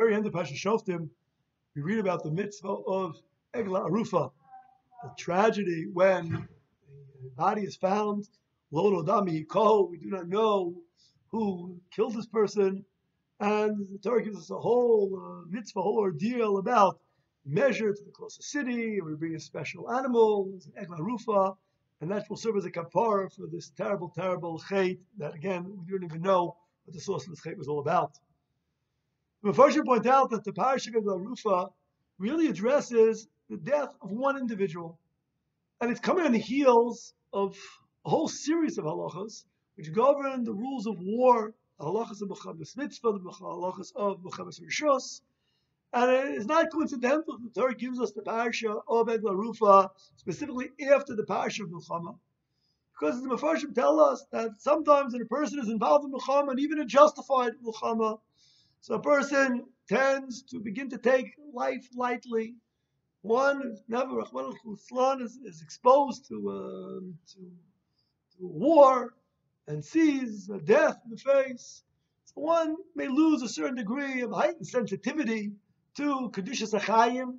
very end of Pasha Shoftim, we read about the mitzvah of Egla Arufa, a tragedy when a body is found, Lo Dami Ko, we do not know who killed this person, and the Torah gives us a whole mitzvah, whole ordeal about measure to the closest city, and we bring a special animal, it's an Egla Arufa, and that will serve as a kapara for this terrible, terrible chait that, again, we don't even know what the source of this chait was all about. The Mepharshim point out that the parasha of Egla Arufa really addresses the death of one individual. And it's coming on the heels of a whole series of halachas which govern the rules of war, the halachas of Mechamas Mitzvah, the halachas of Mechamas Rishos. And it is not coincidental that the Torah gives us the parasha of Egla Arufa specifically after the parasha of Milchama. Because the Mepharshim tell us that sometimes when a person is involved in Milchama, and even a justified Milchama, so a person tends to begin to take life lightly. One never, Rahman al is exposed to war and sees death in the face. So one may lose a certain degree of heightened sensitivity to Kedushas HaChayim.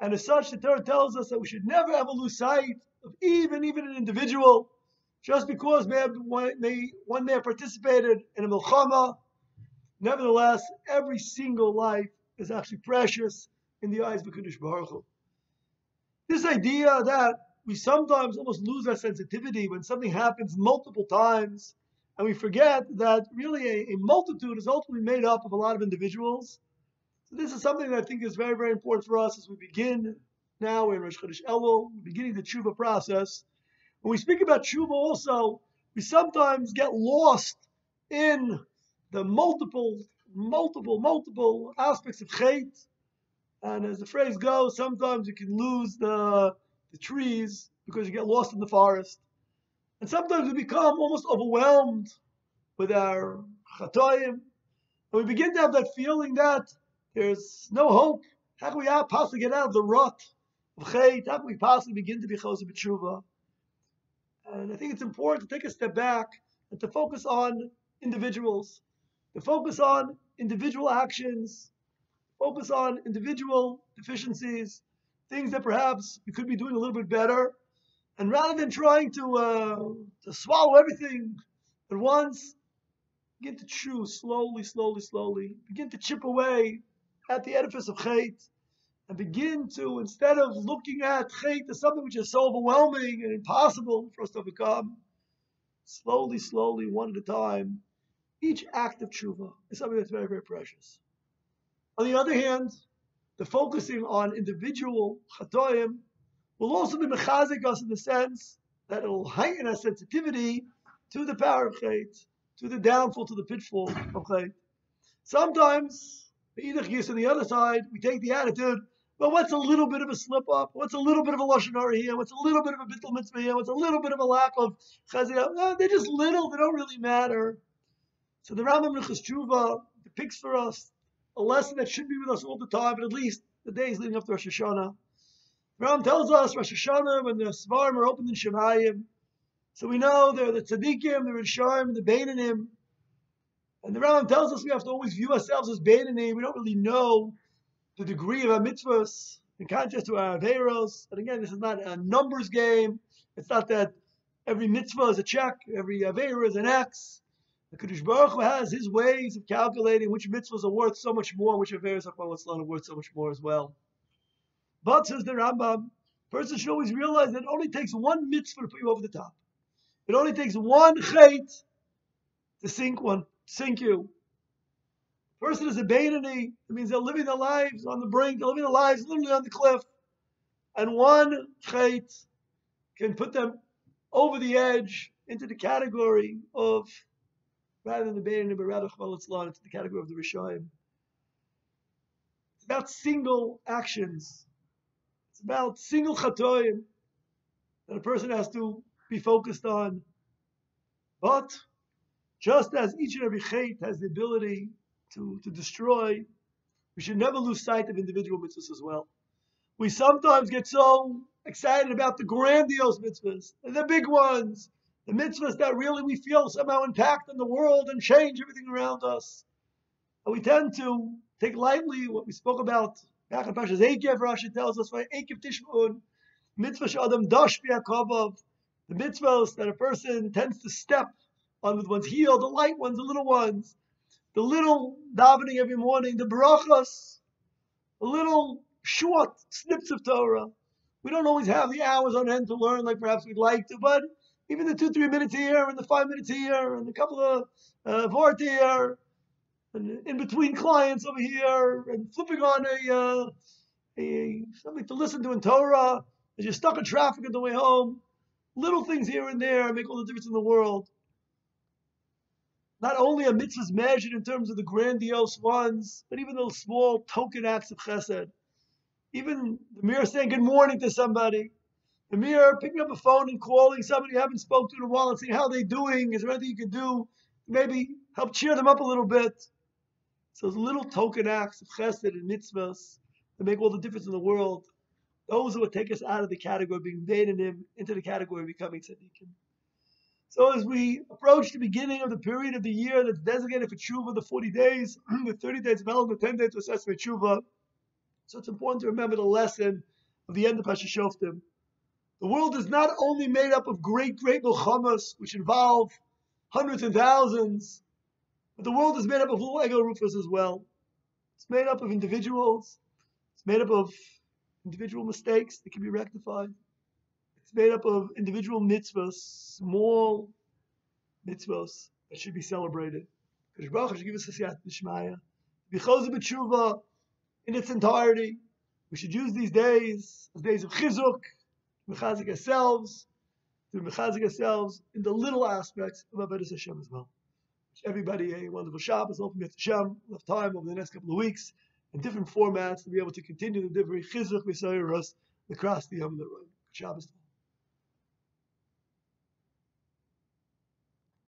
And as such, the Torah tells us that we should never ever lose sight of even an individual, just because one may have participated in a milchama. Nevertheless, every single life is actually precious in the eyes of HaKadosh Baruch Hu. This idea that we sometimes almost lose our sensitivity when something happens multiple times, and we forget that really a multitude is ultimately made up of a lot of individuals. So this is something that I think is very, very important for us as we begin now in Rosh Chodesh Elul, beginning the tshuva process. When we speak about tshuva also, we sometimes get lost in the multiple aspects of chait. And as the phrase goes, sometimes you can lose the trees because you get lost in the forest. And sometimes we become almost overwhelmed with our chatoim. And we begin to have that feeling that there's no hope. How can we possibly get out of the rut of chait? How can we possibly begin to be choser b'tshuva? And I think it's important to take a step back and to focus on individuals, to focus on individual actions, focus on individual deficiencies, things that perhaps we could be doing a little bit better. And rather than trying to swallow everything at once, begin to chew slowly, begin to chip away at the edifice of chait, and begin to, instead of looking at chait as something which is so overwhelming and impossible for us to overcome, slowly, one at a time, each act of tshuva is something that's very, very precious. On the other hand, the focusing on individual chatoim will also be mechazik us in the sense that it will heighten our sensitivity to the power of chait, to the downfall, to the pitfall of chait. Sometimes, the idach gis on the other side, we take the attitude, well, what's a little bit of a slip up? What's a little bit of a lashon hara here? What's a little bit of a bittul mitzvah here? What's a little bit of a lack of chazirah? No, they're just little, they don't really matter. So the Rambam Minchas Tshuva depicts for us a lesson that should be with us all the time, but at least the days leading up to Rosh Hashanah. The Rambam tells us Rosh Hashanah, when the Svarim are opened in Shemayim, so we know they're the Tzaddikim, the Rishonim, the Beinanim. And the Rambam tells us we have to always view ourselves as Beinanim. We don't really know the degree of our mitzvahs in contrast to our Averos. And again, this is not a numbers game. It's not that every mitzvah is a check, every Avera is an X. The Kadosh Baruch Hu has his ways of calculating which mitzvahs are worth so much more, which Averos are worth so much more as well. But, says the Rambam, a person should always realize that it only takes one mitzvah to put you over the top. It only takes one chait to sink you. A person is a Beinani. It means they're living their lives on the brink. They're living their lives literally on the cliff. And one chait can put them over the edge into the category of, rather than the Beinani, but rather into the category of the Rishonim. It's about single actions. It's about single chatoim that a person has to be focused on. But just as each and every chait has the ability to destroy, we should never lose sight of individual mitzvahs as well. We sometimes get so excited about the grandiose mitzvahs, the big ones, the mitzvahs that really we feel somehow impact on the world and change everything around us. And we tend to take lightly what we spoke about back in Parshas Eikev. Rashi tells us, right? Eikev Tishmon, mitzvah she'adam dash b'yakavav, the mitzvahs that a person tends to step on with one's heel, the light ones, the little ones, the little davening every morning, the brachas, the little short snips of Torah. We don't always have the hours on end to learn like perhaps we'd like to, but even the 2-3 minutes here and the 5 minutes here and a couple of vort here and in between clients over here and flipping on something to listen to in Torah as you're stuck in traffic on the way home. Little things here and there make all the difference in the world. Not only are mitzvahs measured in terms of the grandiose ones, but even those small token acts of chesed. Even the mere saying good morning to somebody, the mere picking up a phone and calling somebody you haven't spoken to in a while and seeing how they're doing. Is there anything you can do? Maybe help cheer them up a little bit. So those little token acts of chesed and mitzvahs that make all the difference in the world. Those are what take us out of the category of being made in Him into the category of becoming tzaddikim. So as we approach the beginning of the period of the year that's designated for tshuva, the 40 days, the 30 days of Elul, the 10 days of assessment tshuva, so it's important to remember the lesson of the end of Parshas Shoftim. The world is not only made up of great milchamas, which involve hundreds and thousands, but the world is made up of little ego roofers as well. It's made up of individuals. It's made up of individual mistakes that can be rectified. It's made up of individual mitzvahs, small mitzvahs that should be celebrated. Because Baruch Hu should give us a siyat d'shmaya. B'chozer b'tshuva in its entirety. We should use these days as days of chizuk, to mechazik ourselves, in the little aspects of Avodas Hashem as well. Wish everybody a wonderful Shabbos, open Mitzvah Hashem. We'll have time over the next couple of weeks in different formats to be able to continue the different chizuk v'sayiras across the Yom Road. Shabbos.